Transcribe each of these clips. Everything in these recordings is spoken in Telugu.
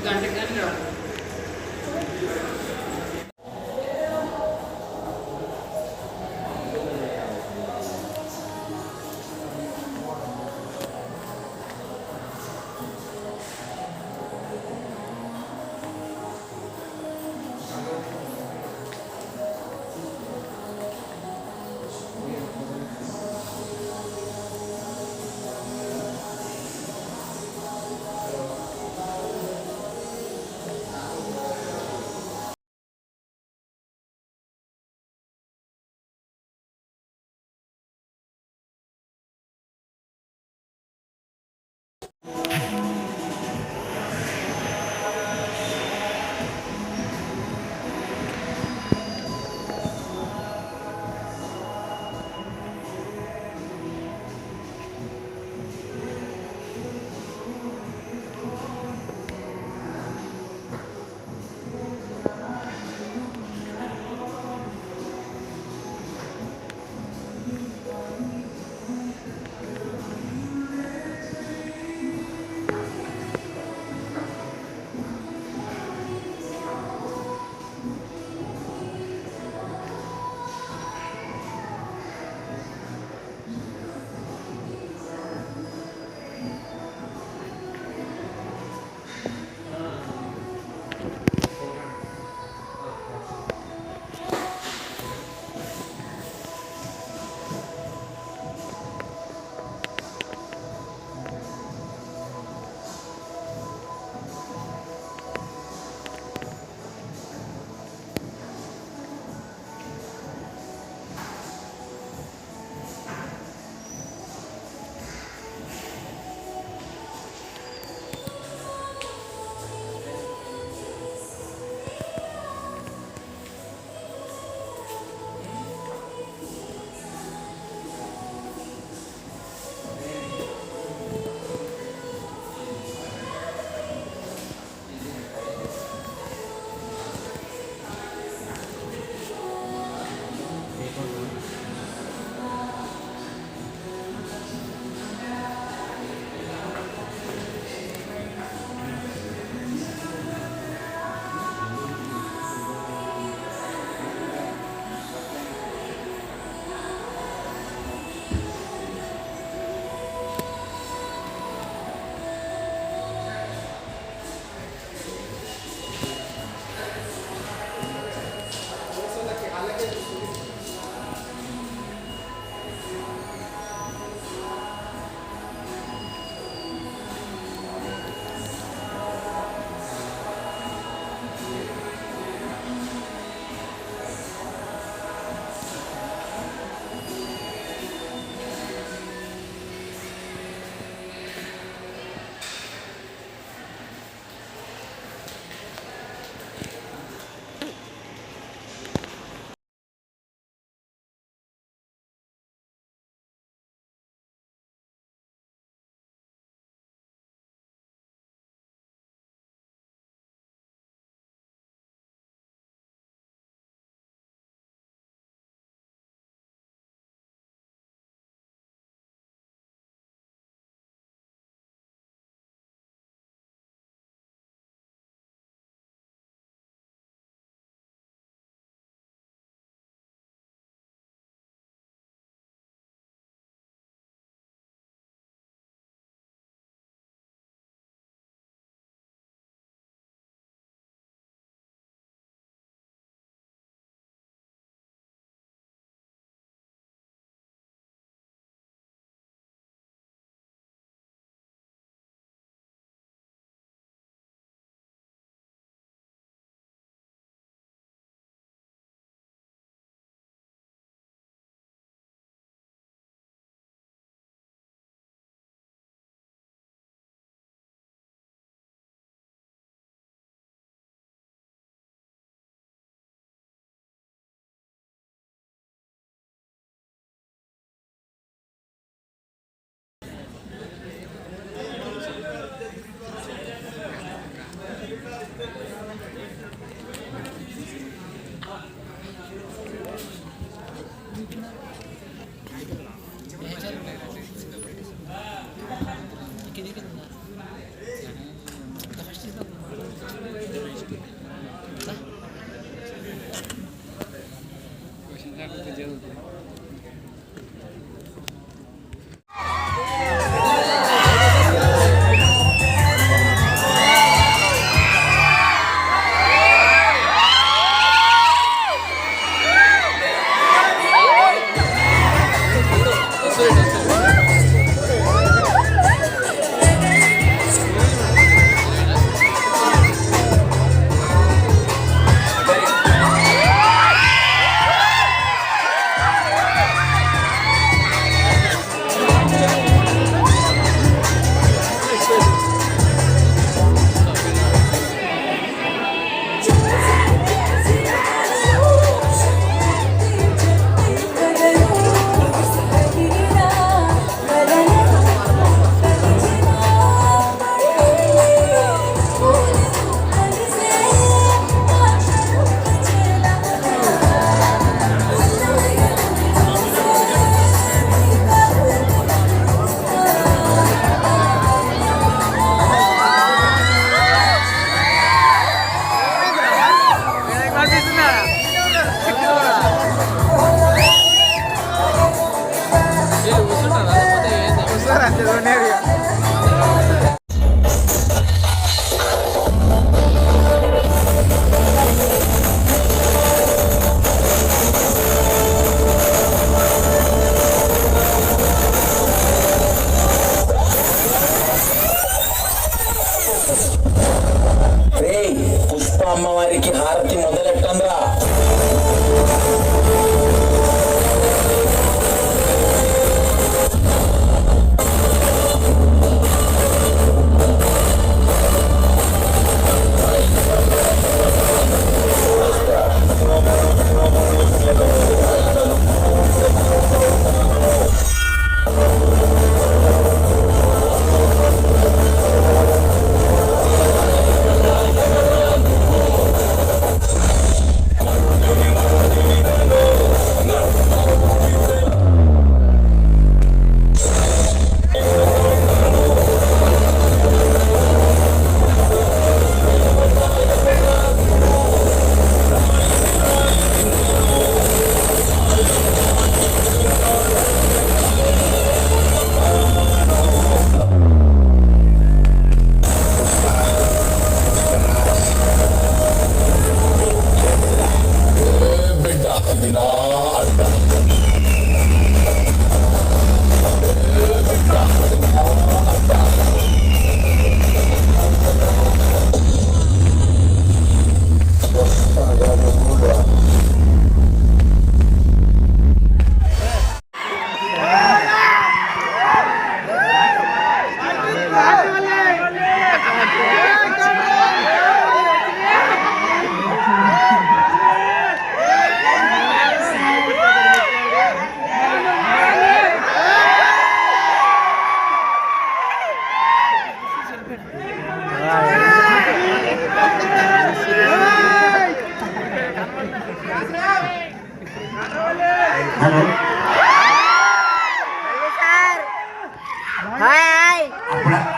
గంటకి కానీ రాదు.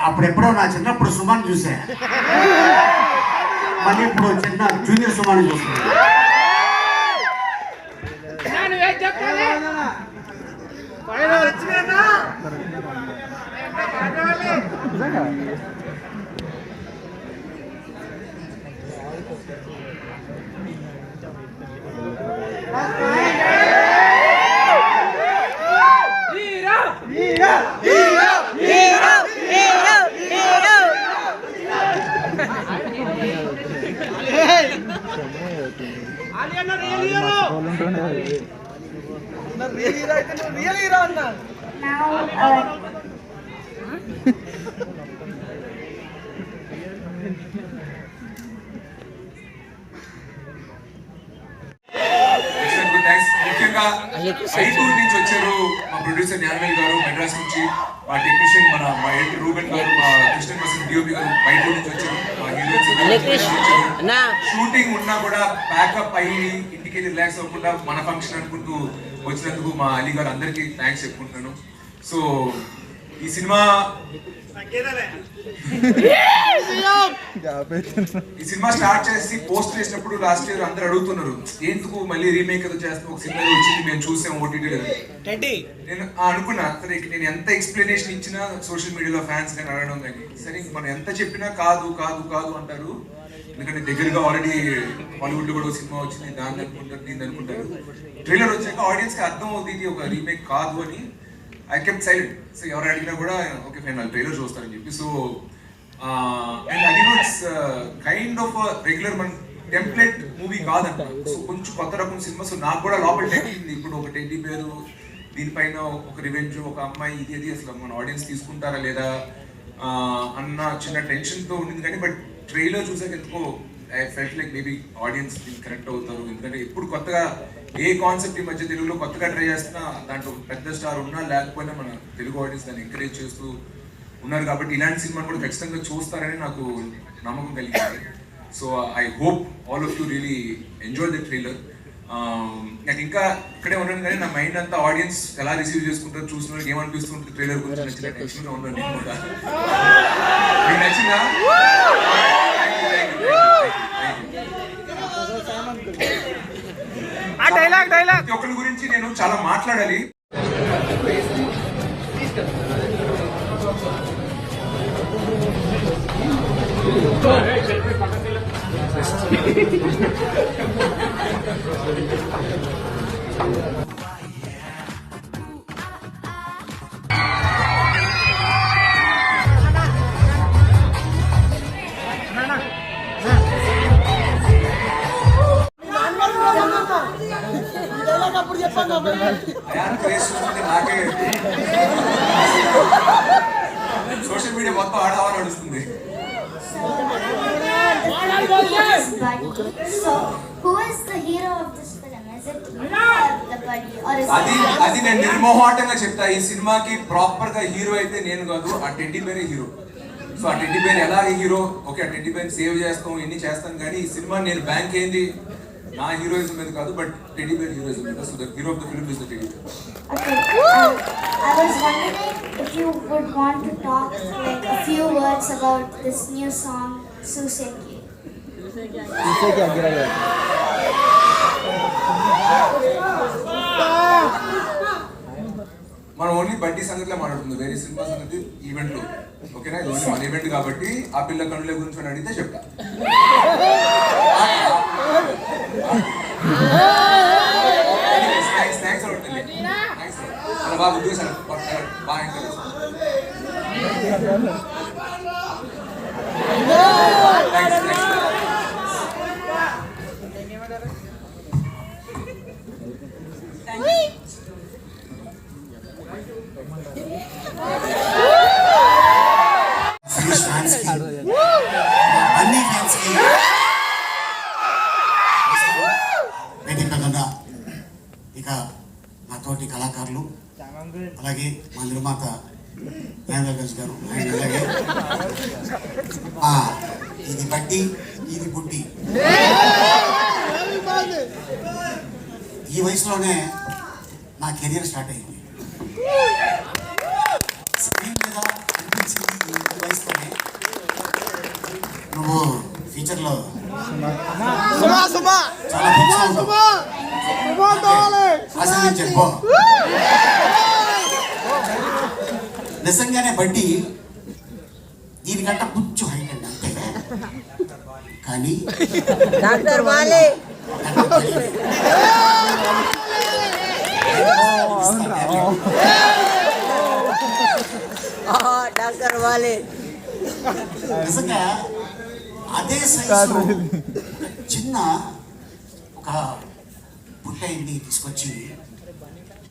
అప్పుడెప్పుడో నా చిన్నప్పుడు సుమాన్ చూసా, మళ్ళీ ఇప్పుడు చిన్న జూనియర్ సుమాన్ చూస్తున్నాను. ముఖ్యంగా ఐటూర్ నుంచి వచ్చారు మా ప్రొడ్యూసర్ జ్ఞానవేల్ గారు, మెడ్రాస్ నుంచి మా టెక్నీషియన్ మా ఎడిటర్ రూబెన్ గారు, మా కృష్ణ ప్రసాద్ డిఓపి గారు ఐటూర్ నుంచి వచ్చారు. మా హీరోయిన్స్ షూటింగ్ ఉన్నా కూడా ప్యాకప్ అయ్యి ఇంటికి వెళ్ళి రిలాక్స్ అవ్వకుండా మన ఫంక్షన్ అనుకుంటూ వచ్చినందుకు మా అలీ గారు అందరికీ థ్యాంక్స్ చెప్పుకుంటున్నాను. సో ఈ సినిమా స్టార్ట్ చేసి పోస్ట్ చేసినప్పుడు లాస్ట్ ఇయర్ అందరు అడుగుతున్నారు, ఎందుకు మళ్ళీ రీమేక్ ఏదో చేస్తాం, ఒక సినిమా వచ్చింది మేము చూసాం ఓటీటీలో. నేను అనుకున్నా సరే, నేను ఎంత ఎక్స్ప్లెనేషన్ ఇచ్చినా సోషల్ మీడియాలో ఫ్యాన్స్ కానీ అడగడం కానీ సరే మనం ఎంత చెప్పినా కాదు కాదు కాదు అంటారు. ఎందుకంటే దగ్గరగా ఆల్రెడీ హాలీవుడ్ లో కూడా ఒక సినిమా వచ్చింది, దాన్ని అనుకుంటారు దీన్ని అనుకుంటారు. ట్రైలర్ వచ్చాక ఆడియన్స్ కి అర్థం అవుతుంది ఇది ఒక రీమేక్ కాదు అని. I kept silent. సో ఎవరు అడిగినా కూడా ఓకే ఫైన్ వాళ్ళు ట్రైలర్ చూస్తారని చెప్పి. సో అండ్ అది ఇట్స్ కైండ్ ఆఫ్ రెగ్యులర్ మన టెంప్లెట్ మూవీ కాదంట. సో కొంచెం కొత్త రకం సినిమా. సో నాకు కూడా లోపల టెక్కింది, ఇప్పుడు ఒక టెడ్డీ పేరు, దీనిపైన ఒక రివెంజ్, ఒక అమ్మాయి, ఇది అసలు మన ఆడియన్స్ తీసుకుంటారా లేదా అన్న చిన్న టెన్షన్తో ఉండింది. కానీ బట్ ట్రైలర్ చూసాక ఎందుకో I felt like maybe audience correct అవుతారు. ఎందుకంటే ఎప్పుడు కొత్తగా ఏ కాన్సెప్ట్ ఈ మధ్య తెలుగులో కొత్తగా ట్రై చేస్తున్నా దాంట్లో పెద్ద స్టార్ ఉన్నా లేకపోయినా మన తెలుగు ఆడియన్స్ దాన్ని ఎంకరేజ్ చేస్తూ ఉన్నారు. కాబట్టి ఇలాంటి సినిమాని కూడా ఖచ్చితంగా చూస్తారని నాకు నమ్మకం కలిగింది. So I hope all of you really enjoy the trailer. నాకు ఇంకా ఇక్కడే ఉన్నాను కానీ నా మైండ్ అంతా ఆడియన్స్ ఎలా రిసీవ్ చేసుకుంటారు, చూసిన వాళ్ళకి ఏమనిపిస్తుంటుంది ట్రైలర్ గురించి నచ్చిన టెన్షన్గా ఉన్నాను నేను కూడా. మీకు నచ్చిందా? ప్రతి ఒక్కరి గురించి నేను చాలా మాట్లాడాలి. నాకే సోషల్ మీడియా మొత్తం ఆడవాళ్ళు నడుస్తుంది. అది నేను నిర్మోహాటంగా చెప్తా. ఈ సినిమాకి ప్రాపర్ గా హీరో అయితే నేను కాదు, ఆ టెడ్డీ బేరే హీరో. సో ఆ టెడ్డీ బేర్ ఎలా హీరో, ఓకే ఆ టెడ్డీ బేర్ సేవ్ చేస్తాం ఎన్ని చేస్తాం, కానీ ఈ సినిమా నేను బ్యాంక్ ఏంది నా హీరోయిజం మీద కాదు, బట్ టెడ్డీ బేర్ హీరోయిజం మీద. So the hero of the film is the teddy bear. Okay, I was wondering if you would want to talk like a few words about this new song, Suseki. మనం ఓన్లీ బడ్డీ సంగతిలో మాట్లాడుతుంది, వేరే సినిమా సంగతి ఈవెంట్లు ఓకేనా. ఇది ఓన్లీ మన ఈవెంట్ కాబట్టి ఆ పిల్ల కనుల గురించి అని అడిగితే చెప్తా. బాగా ఉద్దేశాలు బాగా ఎంకరేజ్. అన్ని ఫ్యాన్స్ కి వేదికగా ఇక నాతోటి కళాకారులు అలాగే మా నిర్మాత జ్ఞానవేల్ గారు, అలాగే ఇది బట్టి ఇది బుట్టి. ఈ వయసులోనే నా కెరియర్ స్టార్ట్ అయింది. స్క్రీన్ మీద అనిపించింది వయసులోనే నువ్వు ఫ్యూచర్లో చాలా ఆశీర్వించండి పో. నిజంగానే బడ్డీ దీనికంట కొంచెం హైట్ అండి అంతే, కానీ డాక్టర్ వాలి డాక్టర్ వాలి నిజంగా అదే సైజు చిన్న ఒక బుట్టయిని తీసుకొచ్చి